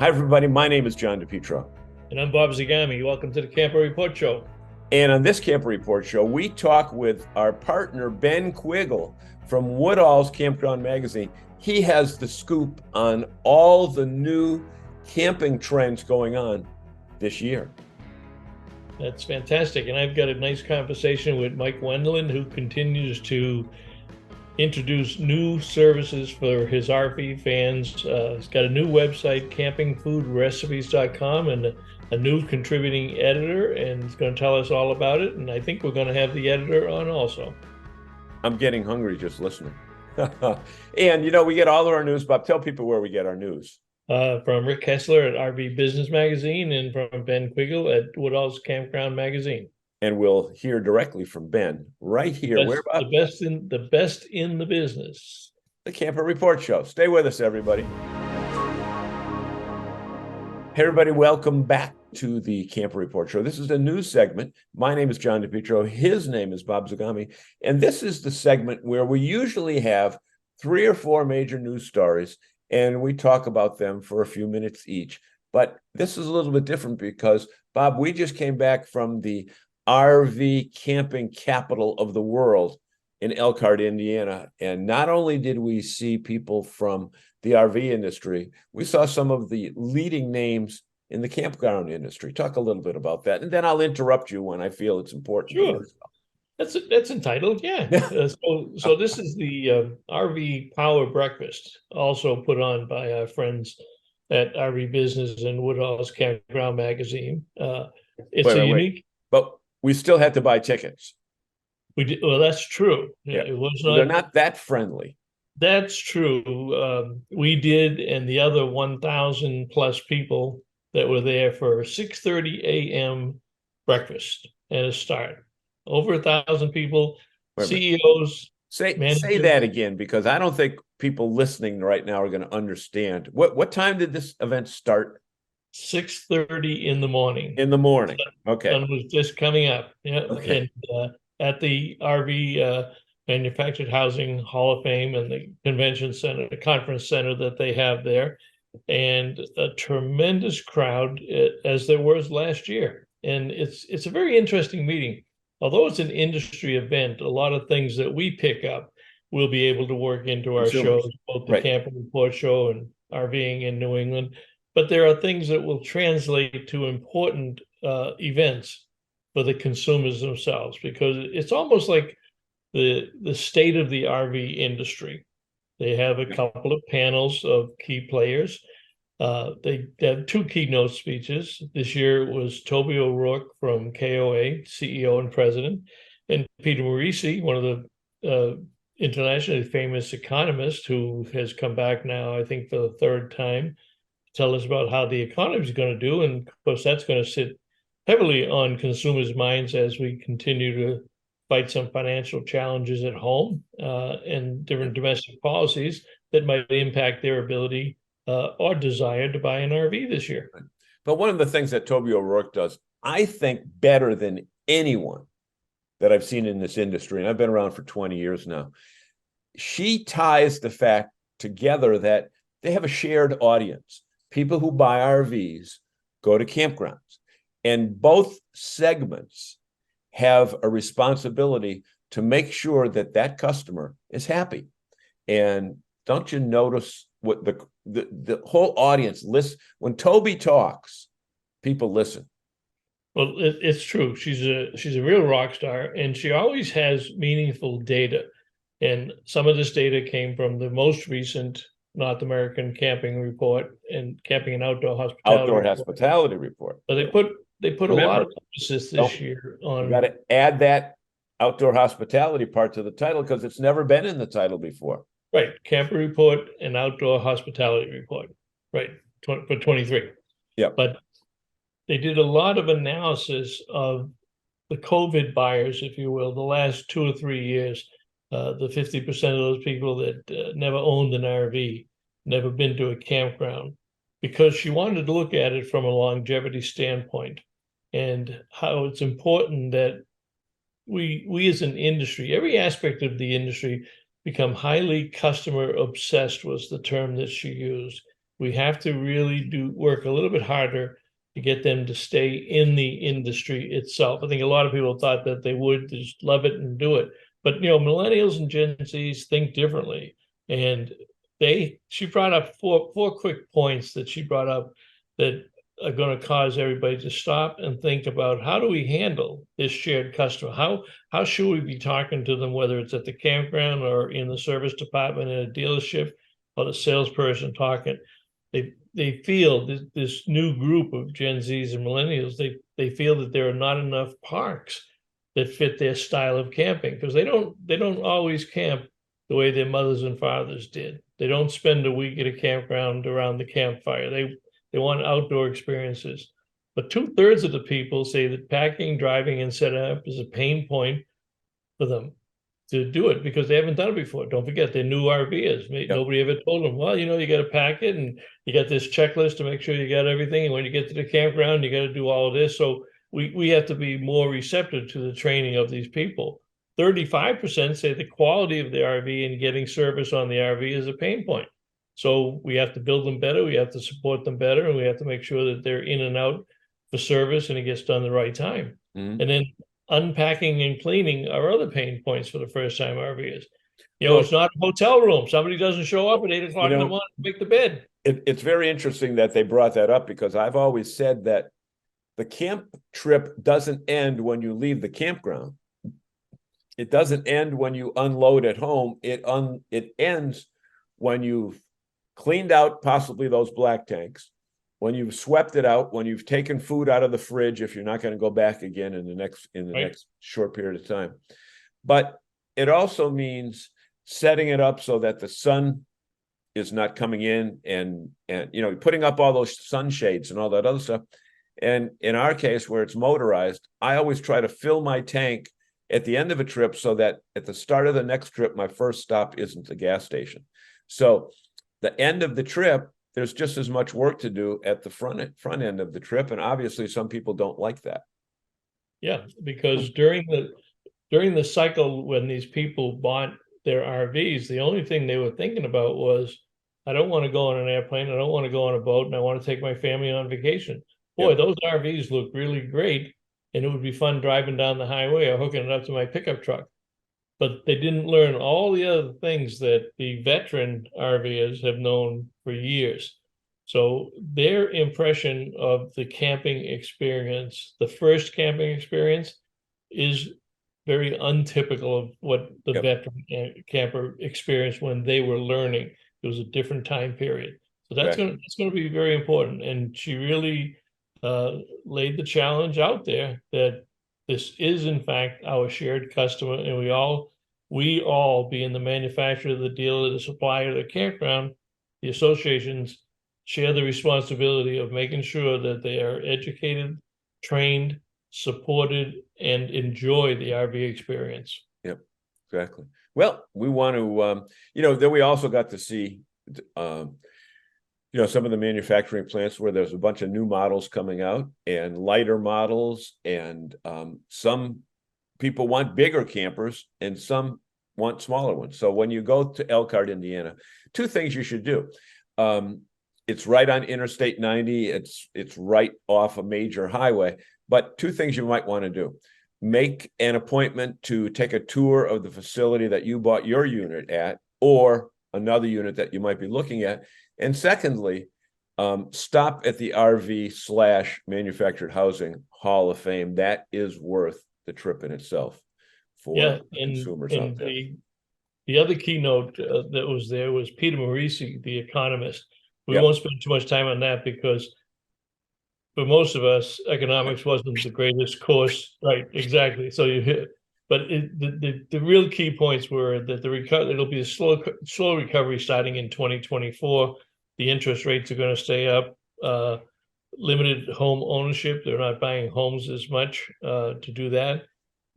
Hi, everybody. My name is John DePietro. And I'm Bob Zagami. Welcome to the Camper Report Show. And on this Camper Report show, we talk with our partner, Ben Quiggle from Woodall's Campground Magazine. He has the scoop on all the new camping trends going on this year. That's fantastic. And I've got a nice conversation with Mike Wendland, who continues to introduce new services for his RV fans. He's got a new website, campingfoodrecipes.com, and a new contributing editor, and he's going to tell us all about it. And I think we're going to have the editor on also. I'm getting hungry just listening. And, we get all of our news. Bob, tell people where we get our news. From Rick Kessler at RV Business Magazine and from Ben Quiggle at Woodall's Campground Magazine. And we'll hear directly from Ben right here. Where about the best in the business. The Camper Report Show. Stay with us, everybody. Hey, everybody, welcome back to the Camper Report Show. This is a news segment. My name is John DePietro. His name is Bob Zagami. And this is the segment where we usually have 3 or 4 major news stories, and we talk about them for a few minutes each. But this is a little bit different because, Bob, we just came back from the RV camping capital of the world in Elkhart, Indiana. And not only did we see people from the RV industry, we saw some of the leading names in the campground industry. Talk a little bit about that. And then I'll interrupt you when I feel it's important. Sure. That's entitled, yeah. So this is the RV Power Breakfast, also put on by our friends at RV Business and Woodall's Campground Magazine. It's unique. But we still had to buy tickets. We did. Well, that's true. Yeah. It was not. They're not that friendly. That's true. We did, and the other 1,000 plus people that were there for 6:30 a.m. breakfast at a start. Over 1,000 people, CEOs. Say that again, because I don't think people listening right now are going to understand. What time did this event start? 6:30 in the morning. In the morning. Okay. Sun was just coming up. Yeah. Okay. And at the RV Manufactured Housing Hall of Fame and the convention center, the conference center that they have there, and a tremendous crowd as there was last year. And it's a very interesting meeting. Although it's an industry event, a lot of things that we pick up we'll be able to work into our shows, both the Camper Report Show and RVing in New England. But there are things that will translate to important events for the consumers themselves, because it's almost like the state of the RV industry. They have a couple of panels of key players. They have 2 keynote speeches. This year it was Toby O'Rourke from KOA, CEO and president, and Peter Morici, one of the internationally famous economists who has come back now, I think, for the 3rd time, to tell us about how the economy is going to do. And of course, that's going to sit heavily on consumers' minds as we continue to fight some financial challenges at home and different domestic policies that might impact their ability or desire to buy an RV this year. But one of the things that Toby O'Rourke does, I think, better than anyone that I've seen in this industry, and I've been around for 20 years now, she ties the fact together that they have a shared audience. People who buy RVs go to campgrounds, and both segments have a responsibility to make sure that that customer is happy. And don't you notice what the whole audience listens when Toby talks? People listen. Well, it's true. She's a real rock star, and she always has meaningful data. And some of this data came from the most recent North American Camping Report and Camping and Outdoor Hospitality Report. But they put a lot of emphasis this year on. You got to add that outdoor hospitality part to the title, because it's never been in the title before. Right, Camper Report and Outdoor Hospitality Report. Right, for 23. Yeah, but they did a lot of analysis of the COVID buyers, if you will, the last 2 or 3 years. The 50% of those people that never owned an RV, never been to a campground, because she wanted to look at it from a longevity standpoint and how it's important that we as an industry, every aspect of the industry, become highly customer obsessed was the term that she used. we have to really work a little bit harder to get them to stay in the industry itself. I think a lot of people thought that they would just love it and do it. But millennials and Gen Zs think differently. And she brought up four quick points that she brought up that are going to cause everybody to stop and think about, how do we handle this shared customer? How should we be talking to them, whether it's at the campground or in the service department in a dealership, or the salesperson talking? They feel this new group of Gen Zs and millennials, they feel that there are not enough parks that fit their style of camping, because they don't always camp the way their mothers and fathers did. They don't spend a week at a campground around the campfire. They want outdoor experiences. But 2/3 of the people say that packing, driving, and setting up is a pain point for them to do it, because they haven't done it before. Don't forget, they're new RVers. Nobody ever told them, well, you got to pack it, and you got this checklist to make sure you got everything. And when you get to the campground, you got to do all of this. So we have to be more receptive to the training of these people. 35% say the quality of the RV and getting service on the RV is a pain point. So we have to build them better, we have to support them better, and we have to make sure that they're in and out for service and it gets done the right time. And then unpacking and cleaning are other pain points for the first-time RVers. It's not a hotel room. Somebody doesn't show up at 8 o'clock in the morning to make the bed. It's very interesting that they brought that up, because I've always said that the camp trip doesn't end when you leave the campground. It doesn't end when you unload at home. It ends when you've cleaned out possibly those black tanks, when you've swept it out, when you've taken food out of the fridge, if you're not going to go back again in the next short period of time. But it also means setting it up so that the sun is not coming in, and putting up all those sunshades and all that other stuff. And in our case, where it's motorized, I always try to fill my tank at the end of a trip, so that at the start of the next trip, my first stop isn't the gas station. So the end of the trip, there's just as much work to do at the front end of the trip. And obviously some people don't like that. Yeah, because during the cycle, when these people bought their RVs, the only thing they were thinking about was, I don't want to go on an airplane, I don't want to go on a boat, and I want to take my family on vacation. Boy, those RVs look really great, and it would be fun driving down the highway or hooking it up to my pickup truck. But they didn't learn all the other things that the veteran RVers have known for years. So their impression of the camping experience, the first camping experience, is very untypical of what the veteran camper experienced when they were learning. It was a different time period. So that's going to be very important. And she really laid the challenge out there that this is in fact our shared customer, and we all, being the manufacturer, the dealer, the supplier, the campground, the associations, share the responsibility of making sure that they are educated, trained, supported, and enjoy the RV experience. Yep, exactly. Well, we want to, then we also got to see, some of the manufacturing plants where there's a bunch of new models coming out, and lighter models, and some people want bigger campers and some want smaller ones. So when you go to Elkhart, Indiana, two things you should do. It's right on Interstate 90. It's right off a major highway. But two things you might want to do. Make an appointment to take a tour of the facility that you bought your unit at, or another unit that you might be looking at. And secondly, stop at the RV/Manufactured Housing Hall of Fame. That is worth the trip in itself for consumers out there. The other keynote that was there was Peter Marisi, the economist. We won't spend too much time on that, because for most of us, economics wasn't the greatest course. Right, exactly. So but the real key points were that it'll be a slow recovery starting in 2024. The interest rates are going to stay up. Limited home ownership. They're not buying homes as much to do that.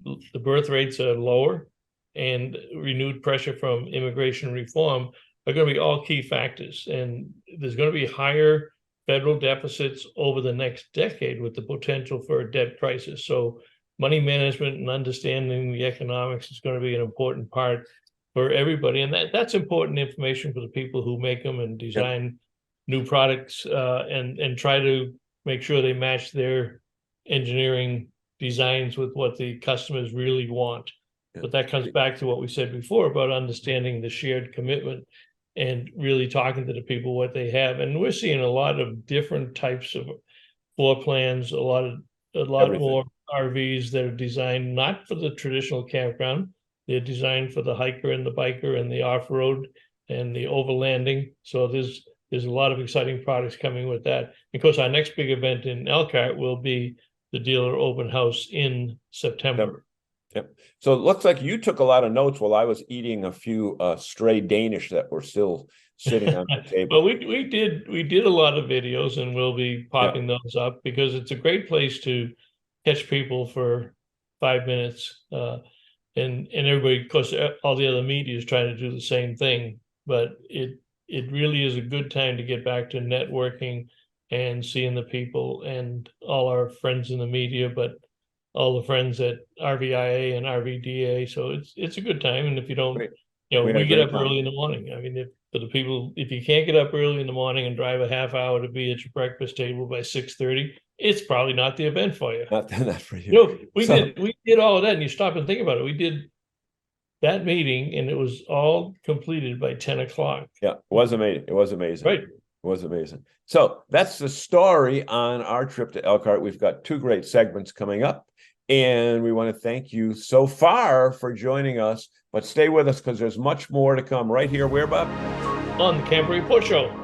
The birth rates are lower, and renewed pressure from immigration reform are going to be all key factors. And there's going to be higher federal deficits over the next decade, with the potential for a debt crisis. So money management and understanding the economics is going to be an important part for everybody. And that's important information for the people who make them and design new products and try to make sure they match their engineering designs with what the customers really want. But that comes back to what we said before about understanding the shared commitment and really talking to the people what they have. And we're seeing a lot of different types of floor plans, a lot more RVs that are designed not for the traditional campground. They're designed for the hiker and the biker and the off-road and the overlanding. So there's a lot of exciting products coming with that. Of course, our next big event in Elkhart will be the dealer open house in September. Yep. So it looks like you took a lot of notes while I was eating a few stray Danish that were still sitting on the table. Well, we did a lot of videos, and we'll be popping those up because it's a great place to catch people for 5 minutes. And everybody, of course, all the other media is trying to do the same thing, but it really is a good time to get back to networking and seeing the people and all our friends in the media, but all the friends at RVIA and RVDA. So it's a good time. And if you don't, we get up early in the morning. I mean, if you can't get up early in the morning and drive a half hour to be at your breakfast table by 6:30, it's probably not the event for you. Not for you. We did all of that, and you stop and think about it. We did that meeting, and it was all completed by 10 o'clock. Yeah, it was amazing. It was amazing. Right. It was amazing. So that's the story on our trip to Elkhart. We've got 2 great segments coming up, and we want to thank you so far for joining us. But stay with us because there's much more to come right here. Where, Bob? On the Camper Report Show.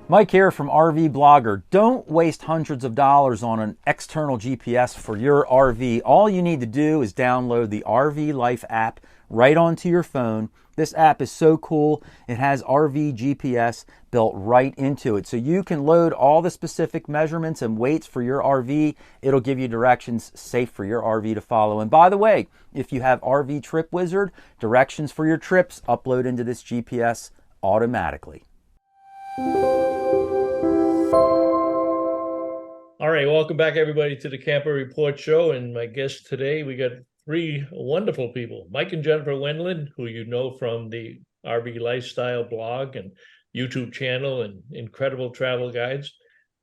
Mike here from RV Blogger. Don't waste hundreds of dollars on an external GPS for your RV. All you need to do is download the RV Life app right onto your phone. This app is so cool. It has RV GPS built right into it. So you can load all the specific measurements and weights for your RV. It'll give you directions safe for your RV to follow. And by the way, if you have RV Trip Wizard, directions for your trips upload into this GPS automatically. All right, welcome back everybody to the Camper Report Show. And my guest today, we got 3 wonderful people. Mike and Jennifer Wendland, who you know from the RV Lifestyle blog and YouTube channel and incredible travel guides.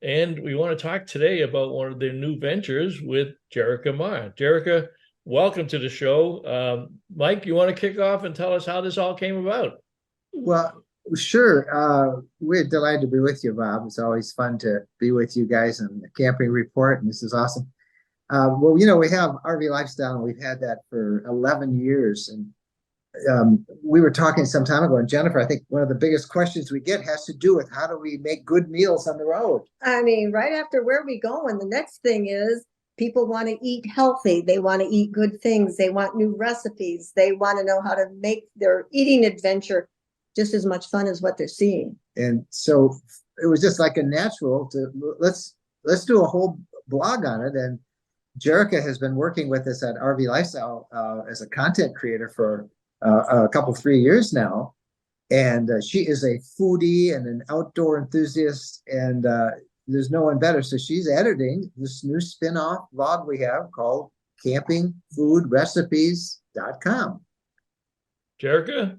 And we want to talk today about one of their new ventures with Jerica Marr. Jerica, welcome to the show. Mike, you want to kick off and tell us how this all came about? Well, sure. We're delighted to be with you, Bob. It's always fun to be with you guys on the Camping Report, and this is awesome. Well, we have RV Lifestyle, and we've had that for 11 years. And we were talking some time ago, and Jennifer, I think one of the biggest questions we get has to do with how do we make good meals on the road? I mean, right after where we go, and the next thing is people want to eat healthy. They want to eat good things. They want new recipes. They want to know how to make their eating adventure just as much fun as what they're seeing. And so it was just like a natural to let's do a whole blog on it. And Jerica has been working with us at RV Lifestyle as a content creator for a couple, 3 years now. And she is a foodie and an outdoor enthusiast, and there's no one better. So she's editing this new spin-off vlog we have called campingfoodrecipes.com. Jerica,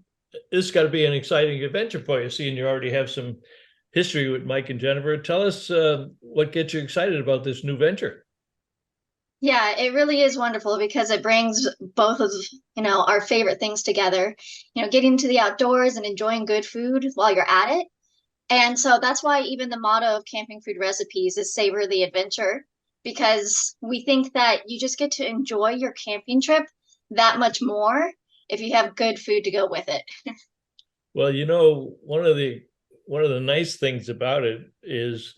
this has got to be an exciting adventure for you, seeing you already have some history with Mike and Jennifer. Tell us what gets you excited about this new venture. Yeah, it really is wonderful because it brings both of, our favorite things together, getting to the outdoors and enjoying good food while you're at it. And so that's why even the motto of Camping Food Recipes is Savor the Adventure, because we think that you just get to enjoy your camping trip that much more if you have good food to go with it. Well, one of the nice things about it is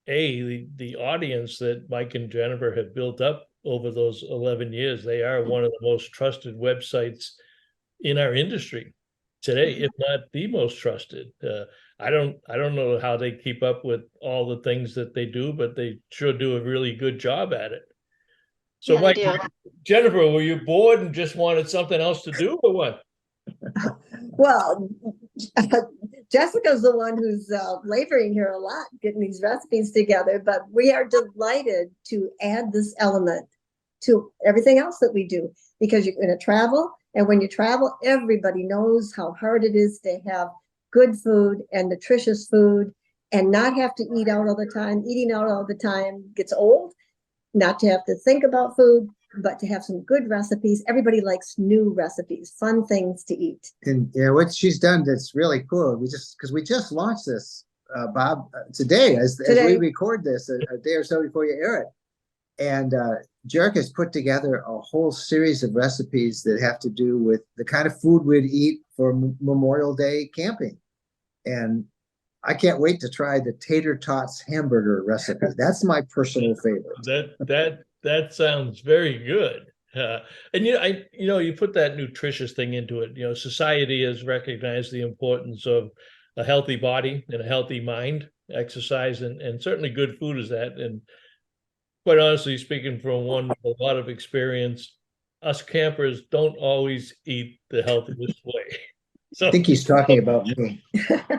the audience that Mike and Jennifer have built up over those 11 years. They are one of the most trusted websites in our industry today, if not the most trusted. I don't know how they keep up with all the things that they do, but they sure do a really good job at it. So, yeah, Mike, Jennifer, were you bored and just wanted something else to do, or what? Well, Jessica's the one who's laboring here a lot, getting these recipes together, but we are delighted to add this element to everything else that we do, because you're going to travel, and when you travel, everybody knows how hard it is to have good food and nutritious food and not have to eat out all the time. Eating out all the time gets old, not to have to think about food, but to have some good recipes. Everybody likes new recipes, fun things to eat. And yeah, what she's done that's really cool. Because we just launched this, Bob, today as we record this a day or so before you air it. And Jerica has put together a whole series of recipes that have to do with the kind of food we'd eat for Memorial Day camping. And I can't wait to try the tater tots hamburger recipe. That's my personal favorite. That sounds very good. And you put that nutritious thing into it. Society has recognized the importance of a healthy body and a healthy mind, exercise, and certainly good food is that. And quite honestly, speaking from a lot of experience, us campers don't always eat the healthiest way. So I think he's talking about me.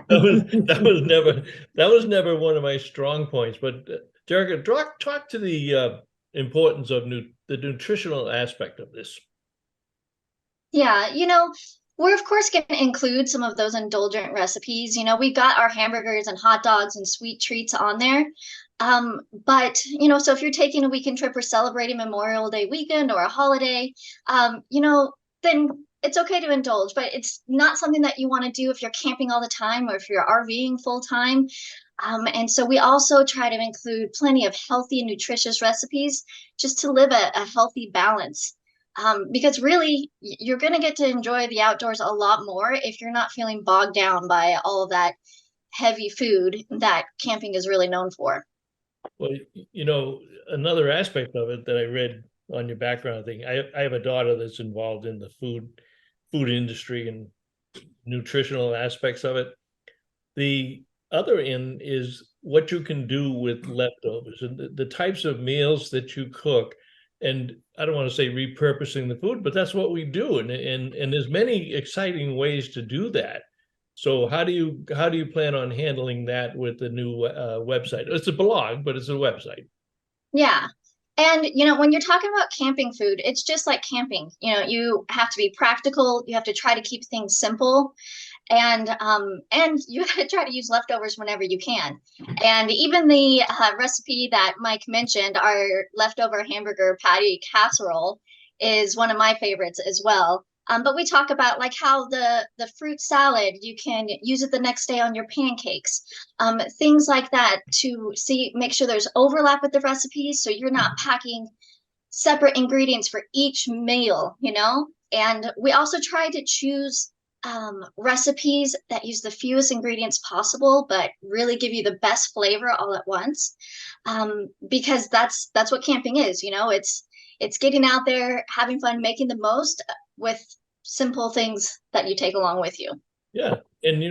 that was never one of my strong points. But Jerica, talk to the importance of the nutritional aspect of this. Yeah, we're of course going to include some of those indulgent recipes. We got our hamburgers and hot dogs and sweet treats on there. But so if you're taking a weekend trip or celebrating Memorial Day weekend or a holiday, then it's okay to indulge, but it's not something that you want to do if you're camping all the time or if you're RVing full time. And so we also try to include plenty of healthy and nutritious recipes just to live a healthy balance. Because really, you're going to get to enjoy the outdoors a lot more if you're not feeling bogged down by all of that heavy food that camping is really known for. Well, another aspect of it that I read on your background thing, I have a daughter that's involved in the food industry and nutritional aspects of it. The other end is what you can do with leftovers and the types of meals that you cook. And I don't want to say repurposing the food, but that's what we do. And there's many exciting ways to do that. So how do you plan on handling that with the new website? It's a blog, but it's a website. Yeah. And, when you're talking about camping food, it's just like camping. You have to be practical. You have to try to keep things simple. And you have to try to use leftovers whenever you can. And even the recipe that Mike mentioned, our leftover hamburger patty casserole, is one of my favorites as well. But we talk about like how the fruit salad, you can use it the next day on your pancakes, things like that to make sure there's overlap with the recipes. So you're not packing separate ingredients for each meal, and we also try to choose recipes that use the fewest ingredients possible, but really give you the best flavor all at once. Because that's what camping is, it's getting out there, having fun, making the most with simple things that you take along with you. Yeah. And,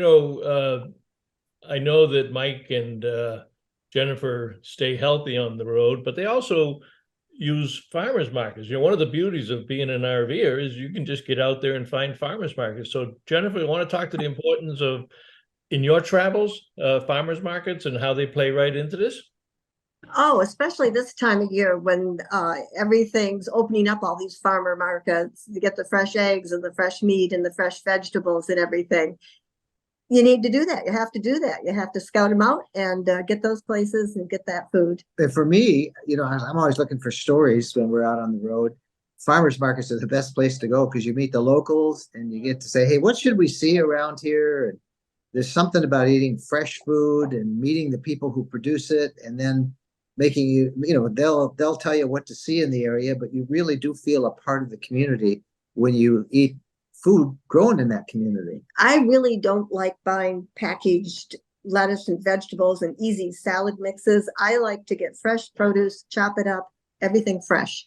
I know that Mike and Jennifer stay healthy on the road, but they also use farmers markets. One of the beauties of being an RVer is you can just get out there and find farmers markets. So Jennifer, you want to talk to the importance of, in your travels, farmers markets and how they play right into this? Oh, especially this time of year when everything's opening up, all these farmer markets, you get the fresh eggs and the fresh meat and the fresh vegetables and everything. You need to do that. You have to do that. You have to scout them out and get those places and get that food. And for me, I'm always looking for stories when we're out on the road. Farmers markets are the best place to go because you meet the locals and you get to say, hey, what should we see around here? And there's something about eating fresh food and meeting the people who produce it, and then making they'll tell you what to see in the area, but you really do feel a part of the community when you eat food grown in that community. I really don't like buying packaged lettuce and vegetables and easy salad mixes. I like to get fresh produce, chop it up, everything fresh.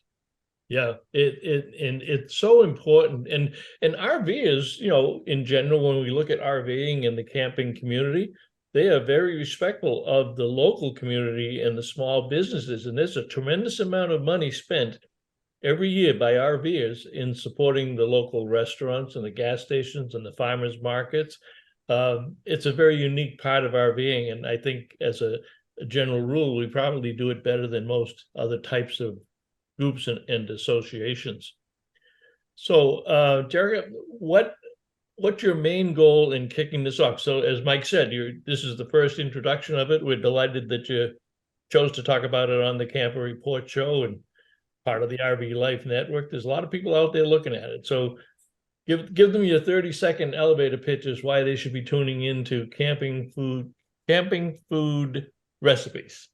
Yeah, it's so important. And RVers, in general, when we look at RVing and the camping community, they are very respectful of the local community and the small businesses. And there's a tremendous amount of money spent every year by RVers in supporting the local restaurants and the gas stations and the farmers markets. It's a very unique part of RVing. And I think as a general rule, we probably do it better than most other types of groups and associations. So, Jerica, what what's your main goal in kicking this off? So as Mike said, this is the first introduction of it. We're delighted that you chose to talk about it on the Camper Report show and part of the RV Life Network. There's a lot of people out there looking at it. So give them your 30-second elevator pitches why they should be tuning into camping food recipes.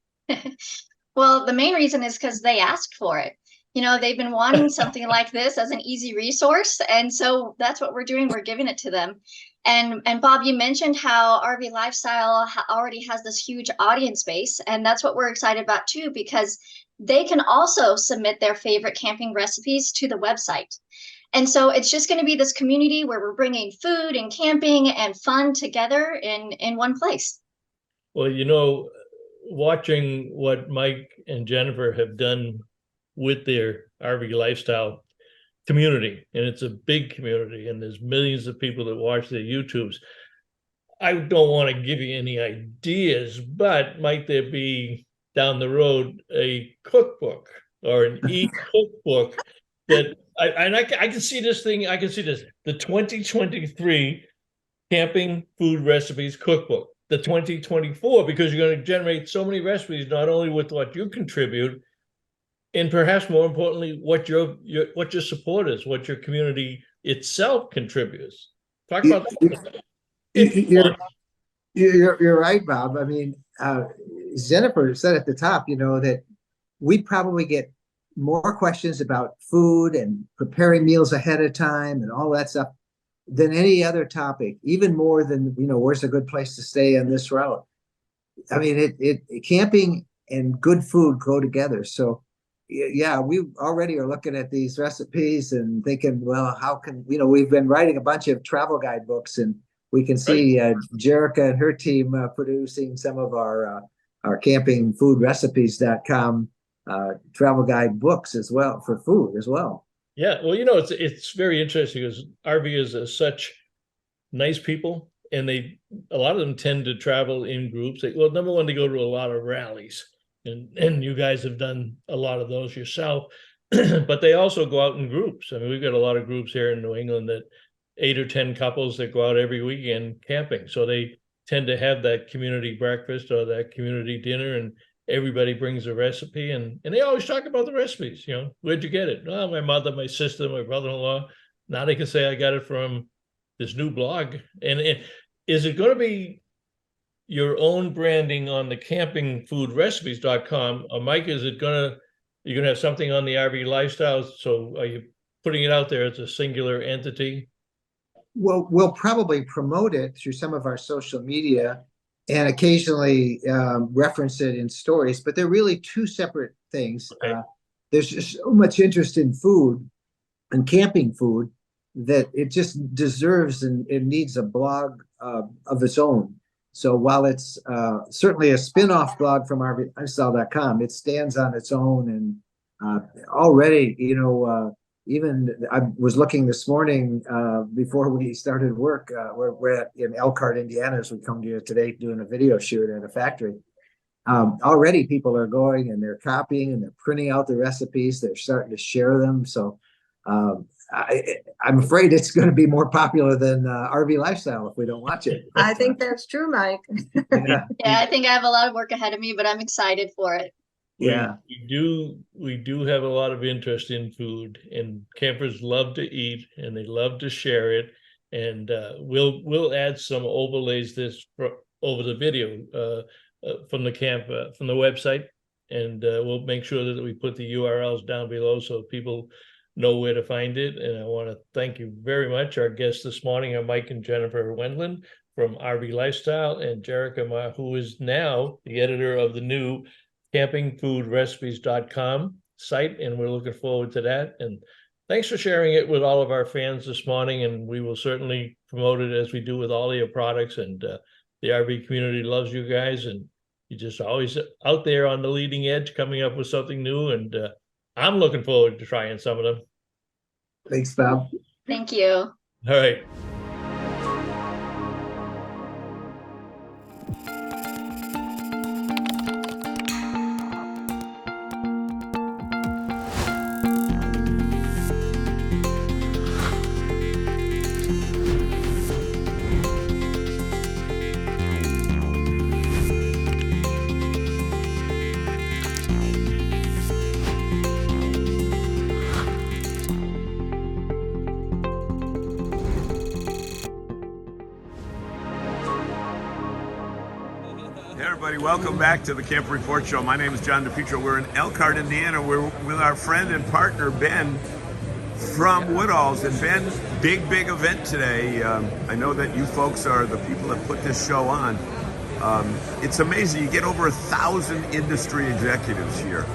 Well, the main reason is because they asked for it. They've been wanting something like this as an easy resource. And so that's what we're doing. We're giving it to them. And Bob, you mentioned how RV Lifestyle already has this huge audience base. And that's what we're excited about too, because they can also submit their favorite camping recipes to the website. And so it's just going to be this community where we're bringing food and camping and fun together in one place. Well, watching what Mike and Jennifer have done with their RV Lifestyle community, and it's a big community, and there's millions of people that watch their YouTubes. I don't want to give you any ideas, but might there be down the road a cookbook or an e-cookbook that I can see this thing. I can see this, the 2023 Camping Food Recipes Cookbook, the 2024, because you're going to generate so many recipes, not only with what you contribute, and perhaps more importantly, what your supporters, what your community itself contributes. Talk about that. You're right, Bob. I mean, Jennifer said at the top, that we probably get more questions about food and preparing meals ahead of time and all that stuff than any other topic, even more than, where's a good place to stay on this route. I mean, camping and good food go together. So yeah, we already are looking at these recipes and thinking, well, how can, we've been writing a bunch of travel guide books, and we can see Jerica and her team producing some of our campingfoodrecipes.com travel guide books as well, for food as well. Yeah, well, it's very interesting because RVers are such nice people, and a lot of them tend to travel in groups. Well, number one, they go to a lot of rallies, and you guys have done a lot of those yourself, but they also go out in groups. I mean, we've got a lot of groups here in New England, that 8 or 10 couples that go out every weekend camping. So they tend to have that community breakfast or that community dinner, and everybody brings a recipe, and they always talk about the recipes. Where'd you get it? Oh, my mother, my sister, my brother-in-law. Now they can say, I got it from this new blog. And is it going to be your own branding on the campingfoodrecipes.com, or Mike, you're going to have something on the RV Lifestyle? So are you putting it out there as a singular entity? Well, we'll probably promote it through some of our social media and occasionally reference it in stories, but they're really two separate things. Okay. There's just so much interest in food and camping food that it just deserves and it needs a blog of its own. So while it's certainly a spin-off blog from RVLifestyle.com, it stands on its own. And already, even I was looking this morning before we started work. We're in Elkhart, Indiana, as we come to you today, doing a video shoot at a factory. Already people are going and they're copying and they're printing out the recipes. They're starting to share them. So I'm afraid it's going to be more popular than RV Lifestyle if we don't watch it. I think that's true, Mike. Yeah, I think I have a lot of work ahead of me, but I'm excited for it. Yeah, we do have a lot of interest in food, and campers love to eat and they love to share it. And we'll add some overlays over the video from the from the website, and we'll make sure that we put the URLs down below so people know where to find it. And I want to thank you very much. Our guests this morning are Mike and Jennifer Wendland from RV Lifestyle, and Jerica Ma, who is now the editor of the new campingfoodrecipes.com site, and we're looking forward to that. And thanks for sharing it with all of our fans this morning, and we will certainly promote it as we do with all of your products. And the RV community loves you guys, and you're just always out there on the leading edge, coming up with something new, and I'm looking forward to trying some of them. Thanks, Bob. Thank you. All right. Hey everybody, welcome back to the Camp Report Show. My name is John DePietro. We're in Elkhart, Indiana. We're with our friend and partner, Ben, from Woodall's. And Ben, big event today. I know that you folks are the people that put this show on. It's amazing. You get over 1,000 industry executives here.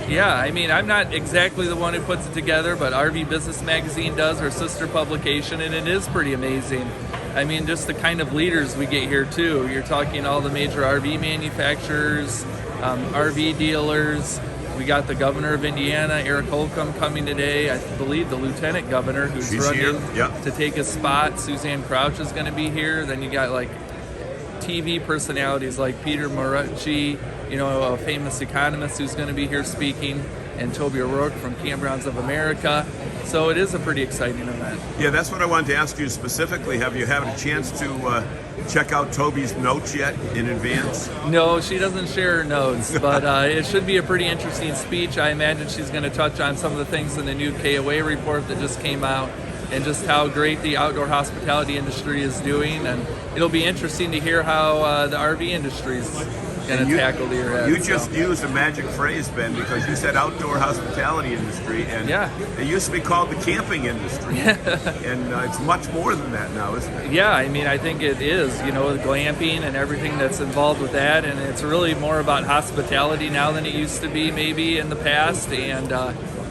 Yeah, I mean, I'm not exactly the one who puts it together, but RV Business Magazine does, our sister publication, and it is pretty amazing. I mean, just the kind of leaders we get here, too. You're talking all the major RV manufacturers, RV dealers. We got the governor of Indiana, Eric Holcomb, coming today. I believe the lieutenant governor who's running to take his spot. Suzanne Crouch is going to be here. Then you got, like, TV personalities like Peter Marucci, you know, a famous economist who's going to be here speaking, and Toby O'Rourke from Campgrounds of America. So it is a pretty exciting event. Yeah, that's what I wanted to ask you specifically. Have you had a chance to check out Toby's notes yet in advance? No, she doesn't share her notes, but it should be a pretty interesting speech. I imagine she's going to touch on some of the things in the new KOA report that just came out, and just how great the outdoor hospitality industry is doing. And it'll be interesting to hear how the RV industry is going to tackle the year ahead. You just used a magic phrase, Ben, because you said outdoor hospitality industry, and it used to be called the camping industry. And it's much more than that now, isn't it? Yeah, I mean, I think it is, you know, the glamping and everything that's involved with that. And it's really more about hospitality now than it used to be maybe in the past. And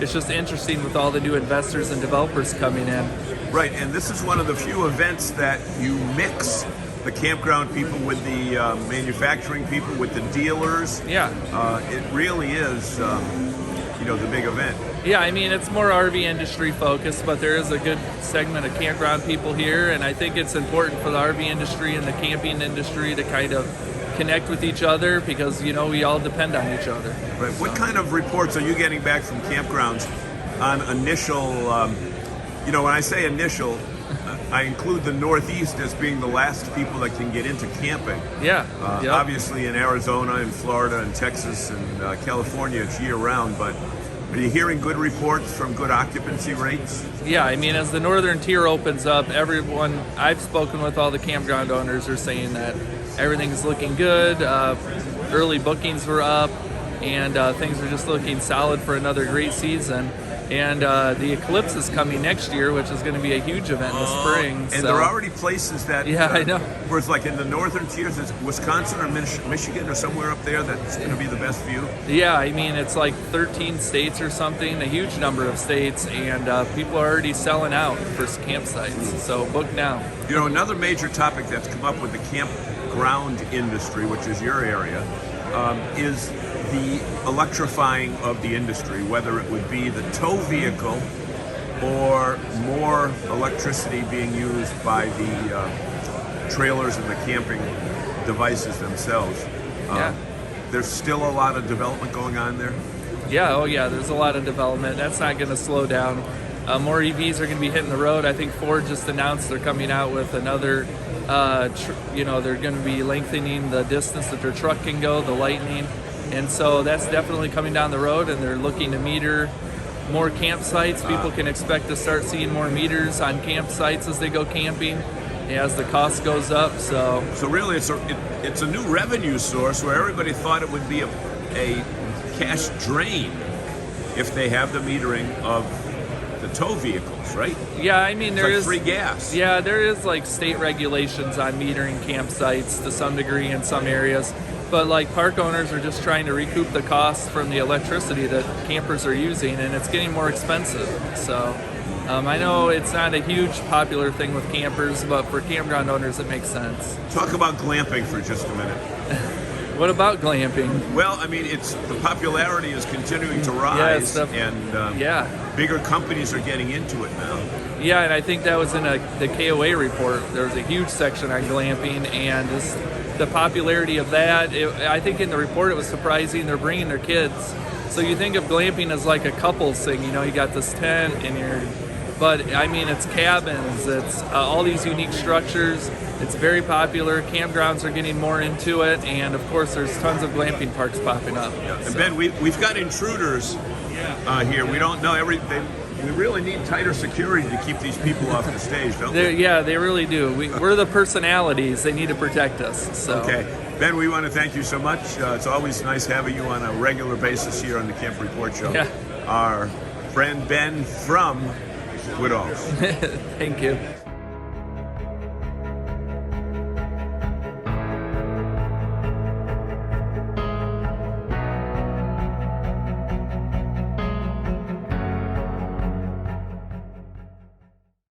it's just interesting with all the new investors and developers coming in. Right, and this is one of the few events that you mix the campground people with the manufacturing people, with the dealers. Yeah. It really is, you know, the big event. Yeah, I mean, it's more RV industry focused, but there is a good segment of campground people here, and I think it's important for the RV industry and the camping industry to kind of connect with each other, because, you know, we all depend on each other. Right. What kind of reports are you getting back from campgrounds on initial, you know, when I say initial, I include the Northeast as being the last people that can get into camping. Yeah. Obviously in Arizona and Florida and Texas and California, it's year-round, but are you hearing good reports from good occupancy rates? Yeah, I mean, as the northern tier opens up, everyone I've spoken with, all the campground owners are saying that everything's looking good. Early bookings were up, and things are just looking solid for another great season. And the Eclipse is coming next year, which is going to be a huge event in the spring. And there are already places that, I know, where it's like in the northern tiers, is Wisconsin or Michigan or somewhere up there that's going to be the best view? Yeah, I mean, it's like 13 states or something, a huge number of states, and people are already selling out for campsites. So book now. You know, another major topic that's come up with the campground industry, which is your area, is the electrifying of the industry, whether it would be the tow vehicle or more electricity being used by the trailers and the camping devices themselves. There's still a lot of development going on there. Yeah, oh yeah, there's a lot of development. That's not going to slow down. More EVs are going to be hitting the road. I think Ford just announced they're coming out with another, you know, they're going to be lengthening the distance that their truck can go, the Lightning. And so that's definitely coming down the road, and they're looking to meter more campsites. People can expect to start seeing more meters on campsites as they go camping, as the cost goes up. So really, it's a new revenue source where everybody thought it would be a cash drain if they have the metering of the tow vehicles, right? Yeah, I mean, there is free gas. Yeah, there is like state regulations on metering campsites to some degree in some areas. But like park owners are just trying to recoup the costs from the electricity that campers are using, and it's getting more expensive. So I know it's not a huge popular thing with campers, but for campground owners it makes sense. Talk about glamping for just a minute. What about glamping? Well, I mean, the popularity is continuing to rise, and bigger companies are getting into it now. Yeah, and I think that was in the KOA report. There was a huge section on glamping, and the popularity of that. I think in the report it was surprising. They're bringing their kids. So you think of glamping as like a couples thing. You know, you got this tent and but I mean, it's cabins. It's all these unique structures. It's very popular. Campgrounds are getting more into it, and of course, there's tons of glamping parks popping up. Yeah. And Ben, we've got intruders here. We don't know everything. We really need tighter security to keep these people off the stage, don't we? Yeah, they really do. We're the personalities. They need to protect us. So. Okay. Ben, we want to thank you so much. It's always nice having you on a regular basis here on the Camp Report Show. Yeah. Our friend Ben from Woodalls. Thank you.